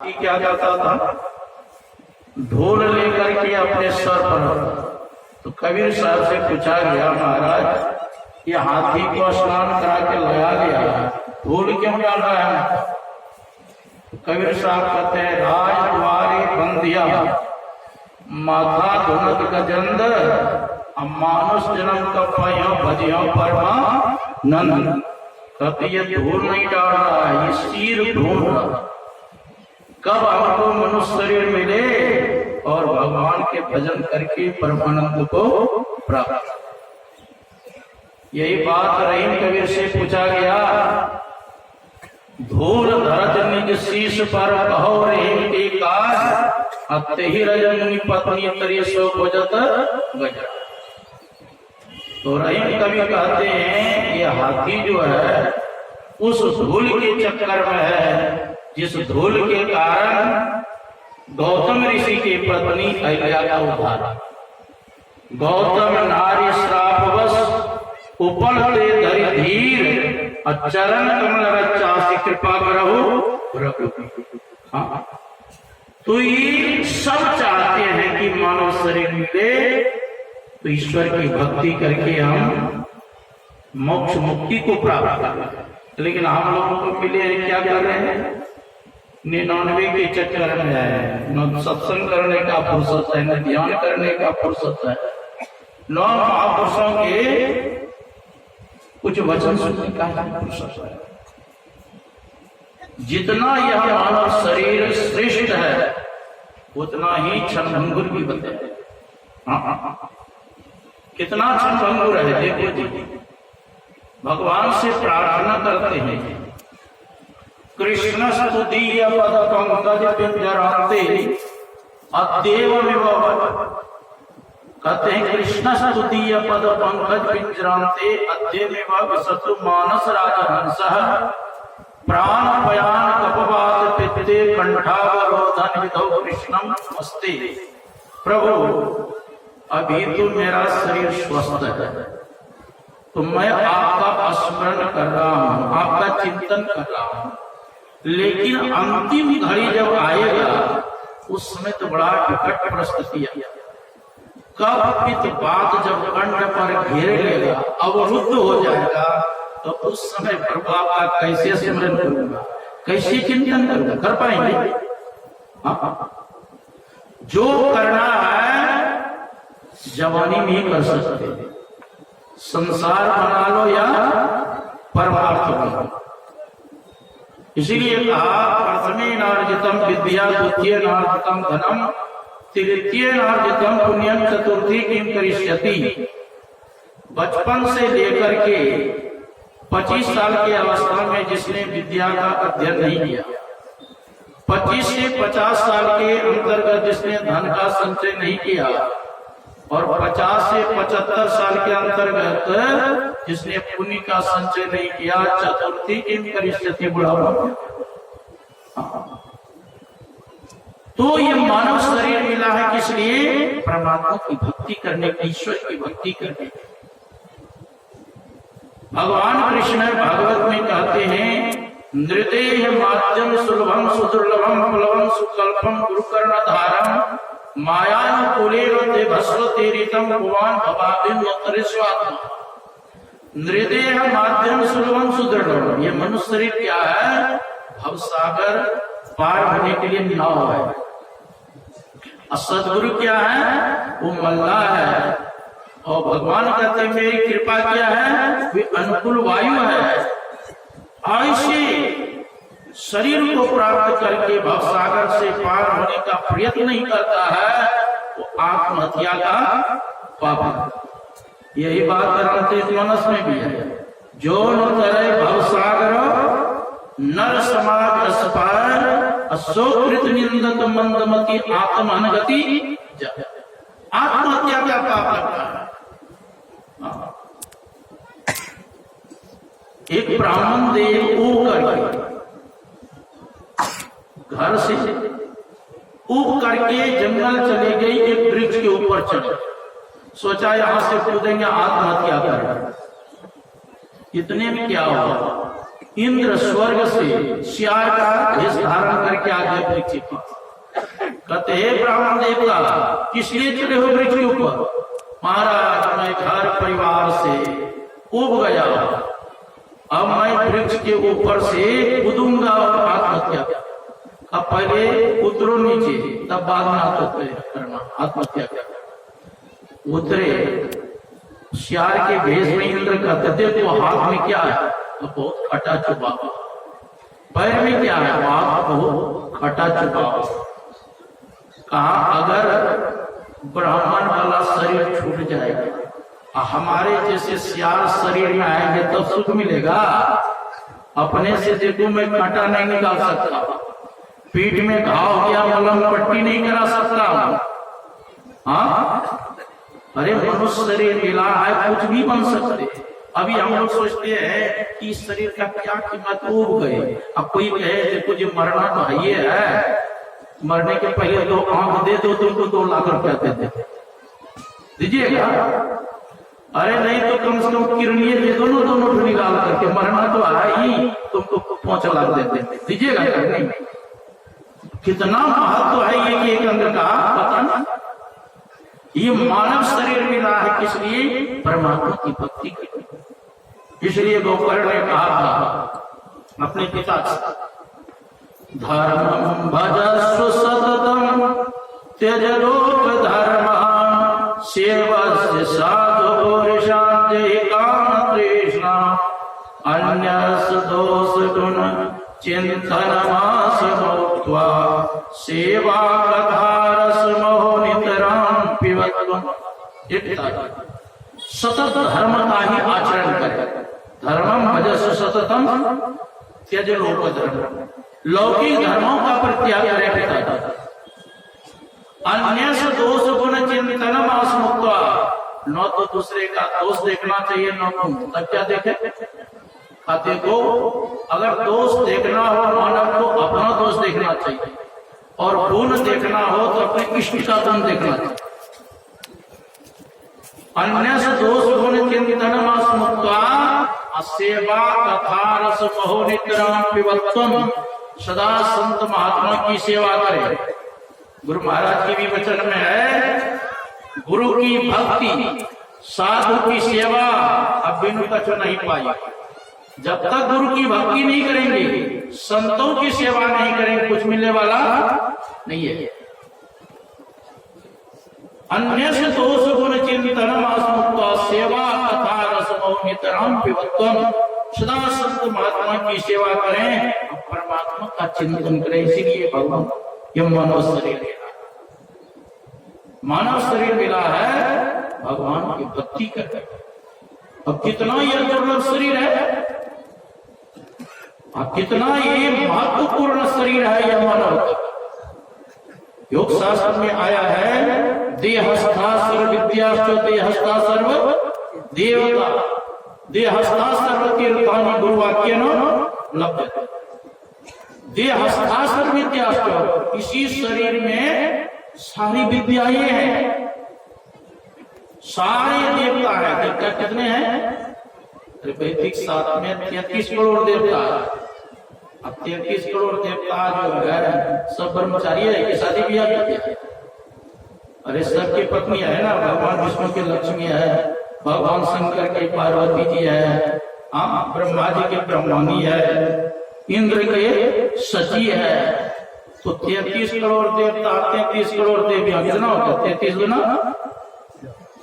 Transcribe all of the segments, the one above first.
क्या करता था, ढोल लेकर के अपने सर पर। तो कबीर साहब से पूछा गया, महाराज ये हाथी को स्नान करा के लगा गया, ढोल क्यों डाल रहा है? तो कबीर साहब कहते हैं, राज द्वारे बंदिया माथा धुनत गजंद मानुष जन्म का पाया भजिया परमा नंद। कहते ये ढोल नहीं डाल रहा है, ये सिर ढूंढ रहा। कब हमको मनुष्य शरीर मिले और भगवान के भजन करके परमानंद को प्राप्त। यही बात रहीम कबीर से पूछा गया, धूल धरत निज शीश पर कहो रहीम के काज अते ही रजनी पत्नी तरी सो खोजत गजा। तो रहीम कबीर कहते हैं ये हाथी जो है उस धूल के चक्कर में है, जिस धूल के कारण गौतम ऋषि की पत्नी अहिल्या का उद्धार। गौतम नारी श्रापवश उपलते धरि धीर चरण कमल रचा से कृपा करो। हाँ, तो ये सब चाहते हैं कि मानव शरीर मिले तो ईश्वर की भक्ति करके हम मोक्ष मुक्ति को प्राप्त करें। लेकिन हम लोगों को मिले क्या कर रहे हैं? 99 के चक्कर में है, न सत्संग करने का फुर्सत है, न ध्यान करने का फुर्सत है, न महापुरुषों के कुछ वचन सुनने का फुर्सत है। जितना यह मानव शरीर श्रेष्ठ है उतना ही क्षणभंगुर भी बता है। कितना क्षणभंगुर है देखो जी। भगवान से प्रार्थना करते हैं, कृष्ण स्तुतीय पद पंकज पिंजराते अद्येव विभव। कहते हैं कृष्ण स्तुतीय पद पंकज पिंजराते अद्येव विभव शत्रु मानस राजहंसः प्राण पयान कपवात पित्ते कंठावरोधन विधौ कृष्णम नमस्ते। प्रभु अभी तो मेरा शरीर स्वस्थ है, तो मैं आपका स्मरण कर रहा हूँ, आपका चिंतन कर रहा हूँ, लेकिन अंतिम घड़ी जब आएगा उस समय तो बड़ा विकट परिस्थिति है। कब बात जब कंठ पर घेर लेगा, अवरुद्ध हो जाएगा, तो उस समय प्रभु आपका कैसे स्मरण करूंगा, कैसे चिंतन करूंगा, कर पाएंगे? जो करना है जवानी में ही कर सकते हैं, संसार बना लो या परमार्थ बना लो। इसीलिए कहा प्रथमे नार्जितम विद्या, द्वितीय नार्जितम धनम, तृतीय नार्जितम पुण्यम, चतुर्थी किम करिष्यति। बचपन से लेकर के 25 साल की अवस्था में जिसने विद्या का अध्ययन नहीं किया, 25 से 50 साल के अंतर्गत जिसने धन का संचय नहीं किया, और 50 से 75 साल के अंतर्गत जिसने पुण्य का संचय नहीं किया, चतुर्थी किम करिष्यति, बुढ़ापा। तो ये मानव शरीर मिला है किस लिए? परमात्मा की भक्ति करने की, ईश्वर की भक्ति करने की। भगवान कृष्ण भागवत में कहते हैं, नृदेह माध्यम सुलभम सुदुर्लभम फलवम सुकल्पम गुरुकर्ण धारम मायानुकूलेन भस्वते रीतम भुवान भवादिन नोत्तरेश्वात्मा। नृदेह माध्यम सुलभम सुदृढ़। ये मनुष्य शरीर क्या है? भव सागर पार होने के लिए नाव है। सदगुरु क्या है? वो मल्ला है। और भगवान कहते हैं मेरी कृपा क्या है? वे अनुकूल वायु है। ऐसे शरीर को प्राप्त करके भवसागर से पार होने का प्रयत्न नहीं करता है, वो आत्महत्या का पाप है। यही बात रामचरित मानस में भी है, जो न करे भवसागर नर समाज रस पार अशोकृत निंदक मंदमती आत्महनगति। आत्महत्या का पाप लगता है। एक ब्राह्मण देव ऊब करके घर से ऊब करके जंगल चले गई, एक वृक्ष के ऊपर चढ़े, सोचा यहां से कूदेंगे, आत्महत्या कर। इतने में क्या हुआ? इंद्र स्वर्ग से सियार का भेष धारण करके आ गए वृक्ष के पास। कहते हे ब्राह्मण देवता, किस लिए चढ़े हो वृक्ष के ऊपर? महाराज मैं घर परिवार से उब गया, अब मैं वृक्ष के ऊपर से कूदूंगा और आत्महत्या। अब पहले उतरो नीचे, तब बाद में आत्महत्या करना, आत्महत्या करना। उतरे, सियार के भेष में इंद्र कहते थे तो हाथ में क्या है? तो बहुत खटा छुपा। पैर में क्या है? हाथ बहुत खटा छुपा। कहा अगर ब्राह्मण वाला शरीर छूट जाएगा, हमारे जैसे सियार शरीर में आएंगे तब सुख मिलेगा। अपने से देखो मैं कांटा नहीं निकाल सकता, पीठ में घाव किया मलम पट्टी नहीं करा सकता। हाँ, अरे मनुष्य शरीर मिला है, कुछ भी बन सकते। अभी हम लोग सोचते हैं कि इस शरीर का क्या कीमत, उब गए। अब कोई कहे देखो जो मरना तो है ही है, मरने के पहले 2 आंख दे दो तुमको 2 लाख रुपया दे दीजिएगा। अरे नहीं तो कम से कम किरनिये दे दो ना, दोनों निकाल करके, मरना तो है ही, तुमको 5 लाख दे दीजिएगा। नहीं, कितना महत्व है ये कि एक अंग का, पता ना। ये मानव शरीर मिला है किस लिए? परमात्मा की भक्ति के लिए। इसलिए गोकर्ण ने कहा था अपने पिता से, धर्मं भजस्व सततम त्यज लोक धर्म सेवस्य साधु पुरुषां जहि काम तृष्णा अन्यस दोष गुण चिंतनमास मुक्त्वा सेवा कथारस मोह नितरां पिबत्वम्। सतत धर्म का ही आचरण करे। धर्मं भजस्व सततम त्यज लोक धर्म, लौकिक धर्मों का परित्याग करे पिता। अन्य से दोष गुण चिंतनम आसमुक्त्वा, न तो दूसरे का दोष देखना चाहिए न तुम, तब क्या देखे? देखो अगर दोष देखना हो मानव को अपना दोष देखना चाहिए, और गुण देखना हो तो अपने इष्ट का गुण देखना चाहिए। अन्य से दोष गुण चिंतनम आसमुक्त्वा सेवा कथा रस मोह नितरां पिबत्वम्। सदा संत महात्मा की सेवा करें। गुरु महाराज की भी वचन में है, गुरु की भक्ति साधु की सेवा अब बिनु कछु नहीं पाई। जब तक गुरु की भक्ति नहीं करेंगे, संतों की सेवा नहीं करेंगे, कुछ मिलने वाला नहीं है। अन्य से दोष गुण चिंतनम आसमुक्त्वा सेवा कथा रस मोह नितरां पिबत्वम्। सदा संत महात्मा की सेवा करें, परमात्मा का चिंतन करें। इसीलिए भगवान ये मानव शरीर मिला, मानव शरीर मिला है भगवान की भक्ति करके। अब कितना यह दुर्लभ शरीर है, अब कितना ये महत्वपूर्ण शरीर है यह मानव। योग शास्त्र में आया है, देहस्था सर्व विद्याश्च देहस्था सर्व देवता, देहस्था सर्व तीर्थानि गुरुवाक्येन लभ्यते। देहस्था सर्व विद्याश्च, इसी शरीर में सारी विद्याएं हैं, सारे देवता है। देवता कितने हैं? वैदिक शास्त्र में 33 करोड़ देवता है। अब 33 करोड़ देवता जो है सब ब्रह्मचारी है कि शादी ब्याह है? अरे सबकी पत्नी है ना, भगवान विष्णु की लक्ष्मी है, भगवान शंकर के पार्वती जी है, ब्रह्मा जी के ब्रह्मणी है, इंद्र के सची है। तो 33 करोड़ देवता, 33 करोड़ देवियां, कितना होगा? 33 गुना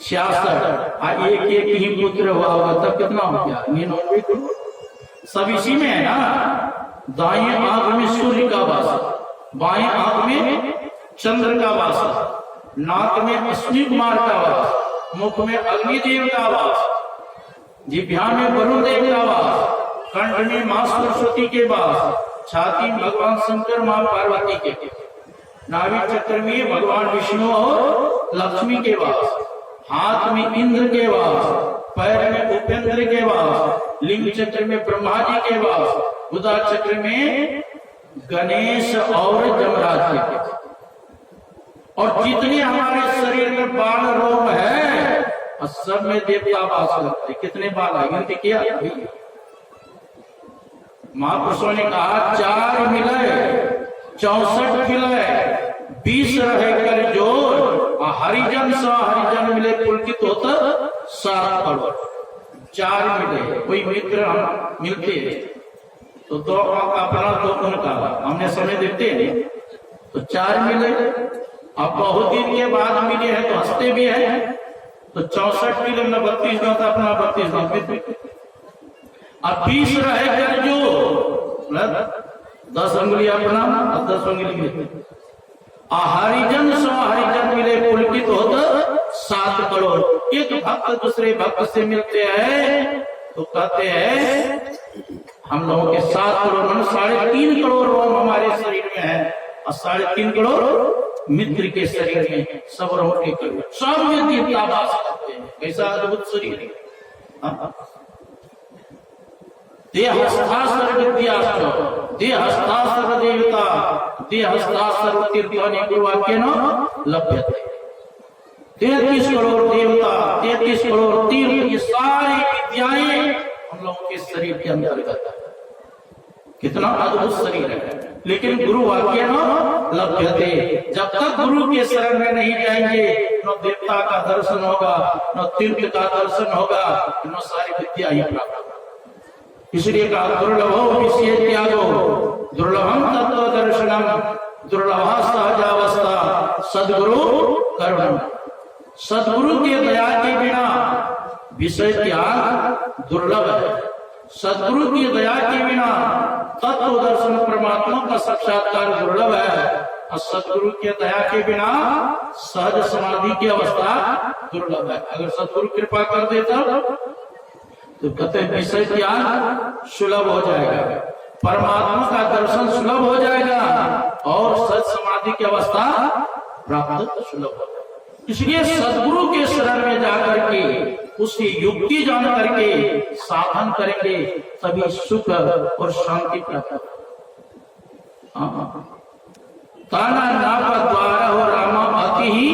66। एक एक ही पुत्र हुआ होगा तब कितना हो गया? 99 करोड़। सब इसी में है ना। दाएं आंख में सूर्य का वास, बाएं आंख में चंद्र का वास, नाक में अश्विनी कुमार का वास, मुख में अग्निदेव का वास, जिह्वा में वरुण देव का वास, कंठ में मां सरस्वती के वास, छाती में भगवान शंकर मां पार्वती के, नाभि चक्र में भगवान विष्णु और लक्ष्मी के वास, हाथ में इंद्र के वास, पैर में उपेंद्र के वास, लिंग चक्र में ब्रह्मा जी के वास, बुधा चक्र में गणेश और जमराज के। और जितने हमारे शरीर में बाल रोम है, सब में देवता वास करते। कितने बाल है गिनती किया? महापुरुषों ने कहा 4 मिले 64 मिले 20 रहे कर जोर, हरिजन सा हरिजन मिले पुलकित होता 7 करोड़। 4 मिले, कोई मित्र हम मिलते तो 2 अपना 2 उनका, हमने समय देते हैं तो 4 मिले। अब बहुत दिन के बाद मिले हैं तो हंसते भी हैं, तो 64 मिले में 32 में होता अपना 32 में। अब 20 रहे कर जो 10 अंगुली अपना और 10 अंगुली मिले, हरिजन सो हरिजन मिले पुलकित होता 7 करोड़। एक भक्त दूसरे भक्त से मिलते हैं तो कहते हैं हम लोगों के 7 करोड़ 3.5 करोड़ रोम हमारे शरीर में है और 3.5 करोड़ मित्र के शरीर में, सब रोम के करोड़ सब में दीप्ताभास करते हैं। कैसा अद्भुत शरीर है। देहस्तासर विद्यास्त्र देहस्तासर देवता देहस्तासर तीर्थानि गुरुवाक्य न लभ्यते। 33 करोड़ देवता 33 करोड़ तीर्थ, ये सारी विद्याएं हम लोगों के शरीर के अंतर्गत है। कितना अद्भुत शरीर है। लेकिन गुरु वाक्य न लभ्यते, जब तक गुरु के शरण में नहीं जाएंगे न देवता का दर्शन होगा न तीर्थ का दर्शन होगा न सारी विद्या ही प्राप्त होगा। इसलिए कहा दुर्लभो विषय त्यागो दुर्लभम तत्व दर्शनम दुर्लभा सहजावस्था सदगुरु करुणम। सदगुरु की दया के बिना विषय त्याग दुर्लभ है। सदगुरु की दया के बिना तत्व दर्शन परमात्मा का साक्षात्कार दुर्लभ है और सदगुरु की दया के बिना सहज समाधि की अवस्था दुर्लभ है। अगर सदगुरु कृपा कर देता तो कहते विषय त्याग सुलभ हो जाएगा, परमात्मा का दर्शन सुलभ हो जाएगा और सच समाधि की अवस्था प्राप्त सुलभ हो जाएगा। इसलिए सदगुरु के शरण में जाकर के उसकी युक्ति जान करके साधन करेंगे तभी सुख और शांति प्राप्त होगा। ताना नापा द्वारा हो रामा अति ही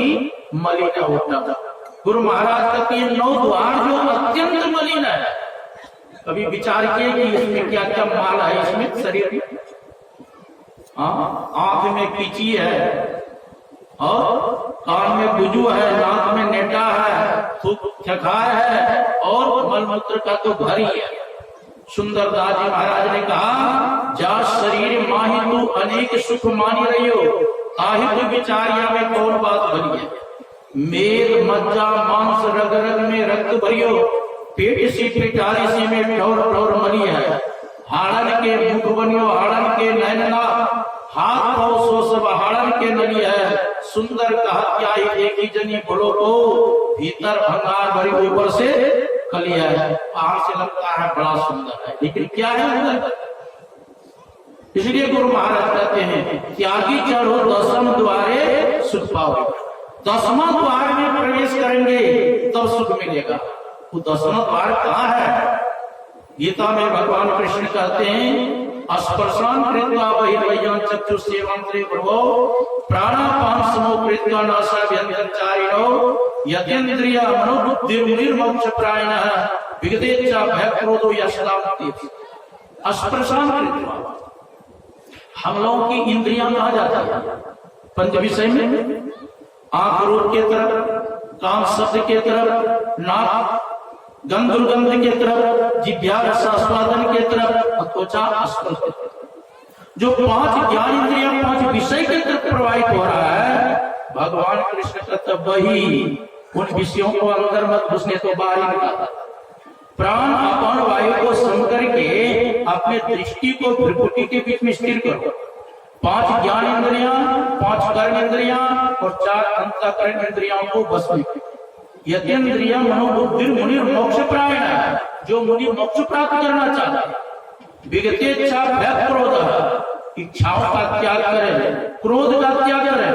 मलिन होता था। गुरु महाराज कहते हैं 9 द्वार जो अत्यंत मलिन है। कभी विचार किए कि इसमें क्या क्या माल है इसमें शरीर में। आंख में कीची है और कान में बुजू है, नाक में नेटा है, थूक खखार है और मलमूत्र का तो भरी है। सुंदरदास जी महाराज ने कहा जा शरीर माही तू अनेक सुख मानी रही हो, ताहि तू विचारिया में कौन बात भरी है। मेद मज्जा मांस रग रग में रक्त भरियो, पेट सी पिटारी सी में ठौर ठौर मरी है। हाड़न के मुख बनियो हाड़न के नैनना, हाथ पाँव सो सब हाड़न के नली है। सुंदर कहा क्या एक ही जनी बोलो को, भीतर भंगार भरी ऊपर से कलिया है। बाहर से लगता है बड़ा सुंदर है लेकिन क्या है अंदर। इसलिए गुरु महाराज कहते हैं त्यागी चढ़ो 10वें द्वारे सुख पाओगे। 10वां द्वार में प्रवेश करेंगे तब सुख मिलेगा। वो 10वां द्वार कहाँ है? गीता में भगवान कृष्ण कहते हैं स्पर्शान कृत्वा बहिर्वयं चक्षुषेवं त्रिभुवो प्राणापान समो कृत्वा नासा व्यंतरचारिणो यतेन्द्रिय मनोबुद्धि निर्मोक्ष प्रायणः विगतेच्छा भयक्रोधो यशदामति। स्पर्शान कृत्वा हम लोगों की इंद्रियां कहाँ जाती है? पंच विषय में आंख रूप के तरफ, कान शब्द के तरफ, नाक गंध दुर्गंध के तरफ, जिह्वा रसास्वादन के तरफ, त्वचा स्पर्श के तरफ। जो 5 ज्ञान इंद्रियां 5 विषय के तरफ प्रवाहित हो रहा है, भगवान कृष्ण कहते वही उन विषयों को अंदर मत घुसने तो बाहर निकालता। प्राण अपान वायु को सम करके अपने दृष्टि को भ्रुकुटी के बीच में स्थिर करो। 5 ज्ञान इंद्रियां 5 कर्म इंद्रियां और 4 अंतःकरण इंद्रियों को बस में यतेन्द्रिय मनोबुद्धि मुनि मोक्ष प्रायण है। जो मुनि मोक्ष प्राप्त करना चाहता है विगतेच्छा भय क्रोध, इच्छाओं का त्याग करे, क्रोध का त्याग करे।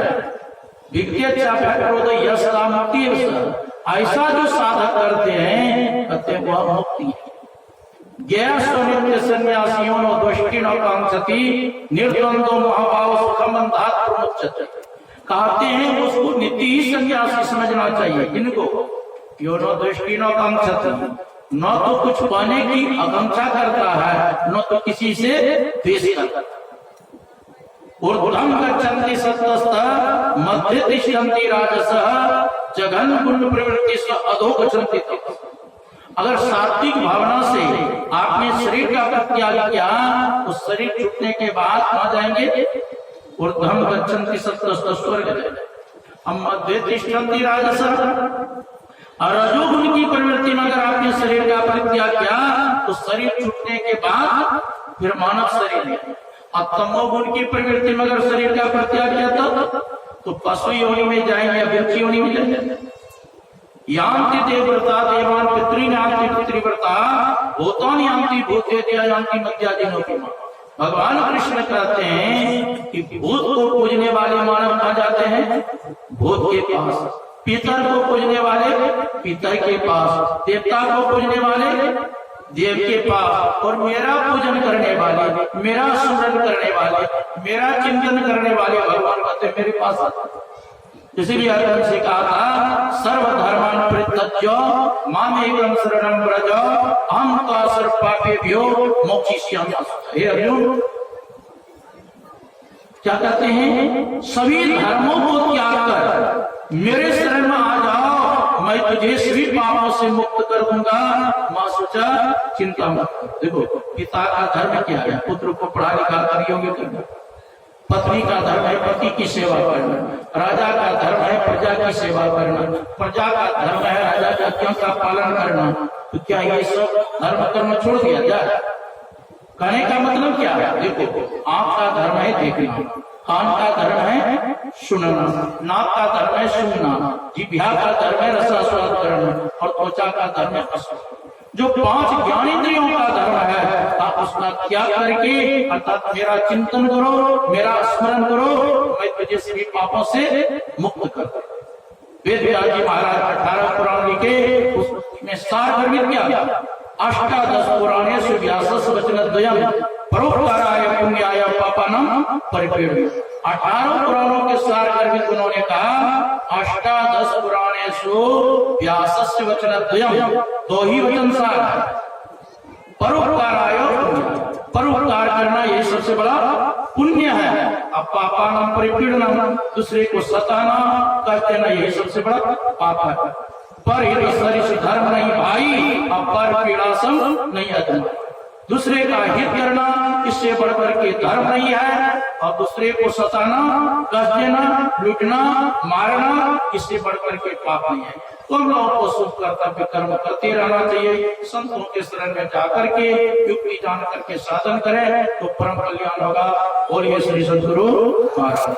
विगतेच्छा भय क्रोध यश का मुक्ति। ऐसा जो साधक करते हैं कहते वह मुक्ति है। गया स्वनित्य सन्यासियों नो द्वष्टि नो कांक्षति निर्द्वंदो महाभाव सुखमंदात् प्रमुच्यते। कहते हैं उसको नित्य ही सन्यासी समझना चाहिए। किनको? यो नो दृष्टि नो कांक्षति, न तो कुछ पाने की आकांक्षा करता है, न तो किसी से द्वेष करता है। ऊर्ध्वं गच्छन्ति सत्तस्तः मध्ये तिष्ठन्ति राजसः जघन गुण प्रवृत्तिषु अधो गच्छन्ति तपः। अगर सात्विक भावना से आपने शरीर का परित्याग किया, उस शरीर छूटने के बाद कहाँ जाएंगे? ऊर्ध्वं गच्छन्ति सत्तस्तः स्वर्ग जाएंगे। हम मध्य तिष्ठन्ति राजसः, और रजोगुण की प्रवृत्ति में अगर आपने शरीर का परित्याग किया तो शरीर छूटने के बाद फिर मानव शरीर है। और तमोगुण की प्रवृत्ति में अगर शरीर का परित्याग किया तो पशु योनि में जाएंगे या वृक्ष योनि में जाएंगे। यान्ति देवव्रता देवान पितॄन् यान्ति पितृव्रता भूतानि यान्ति भूतेत्य यान्ति मध्याजिनोऽपि। भगवान कृष्ण कहते हैं कि भूत को पूजने वाले मानव कहाँ जाते हैं? भूत के पास। पितर को पूजने वाले पितर के पास, देवता को पूजने वाले देव के पास, और मेरा पूजन करने वाले, मेरा स्मरण करने वाले, मेरा चिंतन करने वाले भगवान कहते मेरे पास आते। इसीलिए अर्जुन से कहा था सर्वधर्मान् परित्यज्य मामेकं शरणं व्रज अहं त्वा सर्वपापेभ्यो मोक्षयिष्यामि। हे अर्जुन, क्या कहते हैं? सभी धर्मों को त्याग कर मेरे शरण में आ जाओ, मैं तुझे सभी पापों से मुक्त कर दूंगा। मां सोचा चिंता मत। देखो, पिता का धर्म क्या है? पुत्र को पढ़ा लिखा कर योग्य करना। पत्नी का धर्म है पति की सेवा करना। राजा का धर्म है प्रजा की सेवा करना। प्रजा का धर्म है राजा की आज्ञा का पालन करना। तो क्या ये सब धर्म कर्म छोड़ दिया जाए? कहने का मतलब क्या है? देखो, आंख का धर्म है देखना, कान का धर्म है सुनना, नाक का धर्म है सुनना, जिह्वा का धर्म है रसास्वाद करना, और त्वचा का धर्म है स्पर्श। जो 5 ज्ञानेंद्रियों का धर्म है, आप उसका त्याग करके अर्थात मेरा चिंतन करो, मेरा स्मरण करो, मैं तुझे सभी पापों से मुक्त कर दूं। वेद व्यास जी महाराज 18 पुराण लिखे, उसमें सार गर्भित क्या? अष्टादश पुराणेषु व्यासस्य वचनद्वयम् परोपकाराय पुण्याय पापानां परिपीडनाय। 18 पुराणों के सार गर्भित उन्होंने कहा अष्टादश पुराणेषु व्यासस्य वचनद्वयम्, 2 ही वचन सार है। परोपकाराय, परोपकार करना ये सबसे बड़ा पुण्य है। अब पापानां परिपीडनाय, दूसरे को सताना कहते ना, ये सबसे बड़ा पाप है। पर ये सरिष धर्म नहीं भाई, अब पर पीड़ासम नहीं अधर्म। दूसरे का हित करना इससे बढ़कर के धर्म नहीं है, और दूसरे को सताना, कष्ट देना, लूटना, मारना इससे बढ़कर के पाप नहीं है। तो हम लोगों को शुभ कर्तव्य कर्म करते रहना चाहिए। संतों के शरण में जाकर के युक्ति जान करके साधन करें तो परम कल्याण होगा। और ये श्री सद्गुरु महाराज।